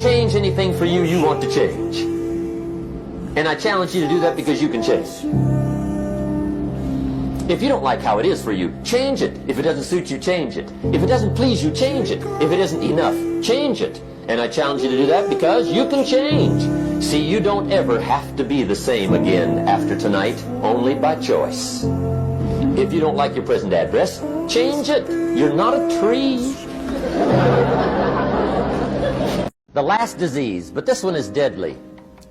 change anything for you you want to change. And I challenge you to do that because you can change. If you don't like how it is for you, change it. If it doesn't suit you, change it. If it doesn't please you, change it. If it isn't enough, change it. And I challenge you to do that because you can change. See, you don't ever have to be the same again after tonight, only by choice. If you don't like your present address, change it. You're not a tree. The last disease, but this one is deadly.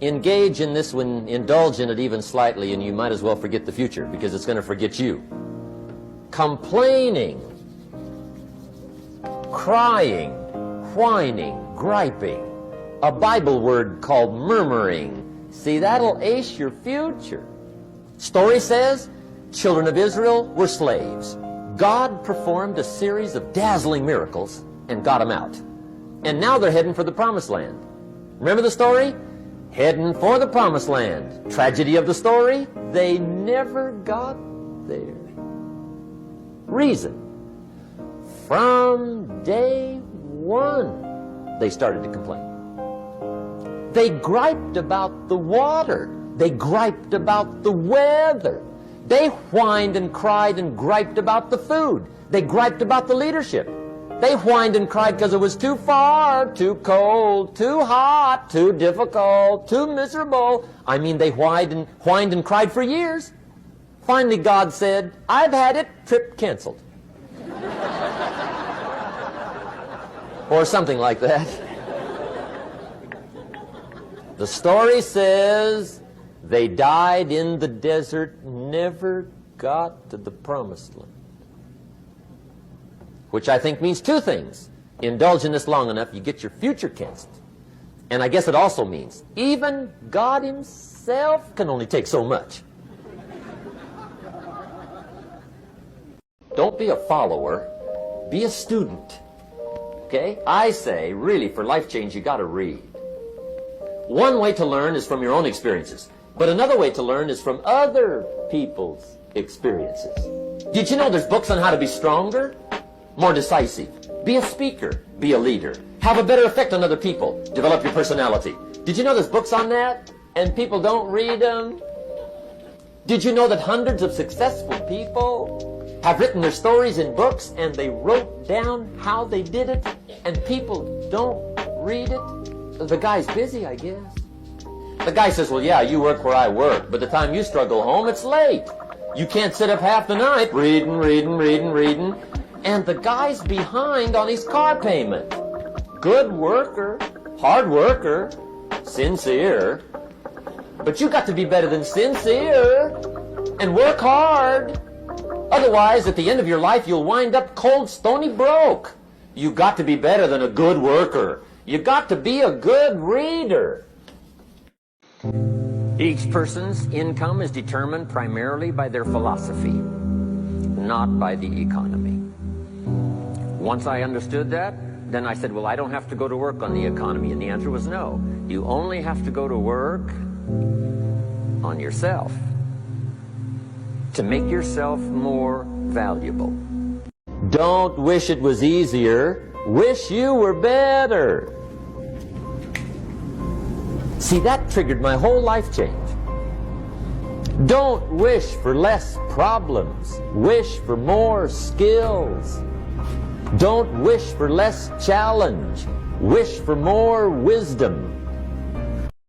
Engage in this one, indulge in it even slightly, and you might as well forget the future because it's going to forget you. Complaining, crying, whining, griping. A Bible word called murmuring. See, that'll ace your future. Story says, children of Israel were slaves. God performed a series of dazzling miracles and got them out. And now they're heading for the promised land. Remember the story? Heading for the promised land. Tragedy of the story, they never got there. Reason. From day one, they started to complain. They griped about the water. They griped about the weather. They whined and cried and griped about the food. They griped about the leadership. They whined and cried because it was too far, too cold, too hot, too difficult, too miserable. I mean, they whined and cried for years. Finally, God said, I've had it, trip canceled. Or something like that. The story says they died in the desert, never got to the promised land. Which I think means two things. Indulge in this long enough, you get your future canceled. And I guess it also means even God himself can only take so much. Don't be a follower, be a student. Okay? I say, really, for life change, you got to read. One way to learn is from your own experiences, but another way to learn is from other people's experiences. Did you know there's books on how to be stronger, more decisive, be a speaker, be a leader, have a better effect on other people, develop your personality? Did you know there's books on that and people don't read them? Did you know that hundreds of successful people have written their stories in books and they wrote down how they did it and people don't read it? The guy's busy, I guess. The guy says, well, yeah, you work where I work, but the time you struggle home, it's late. You can't sit up half the night reading. And the guy's behind on his car payment. Good worker, hard worker, sincere. But you got to be better than sincere and work hard. Otherwise, at the end of your life, you'll wind up cold, stony broke. You got to be better than a good worker. You got to be a good reader. Each person's income is determined primarily by their philosophy, not by the economy. Once I understood that, then I said, well, I don't have to go to work on the economy. And the answer was no. You only have to go to work on yourself to make yourself more valuable. Don't wish it was easier. Wish you were better. See, that triggered my whole life change. Don't wish for less problems. Wish for more skills. Don't wish for less challenge. Wish for more wisdom.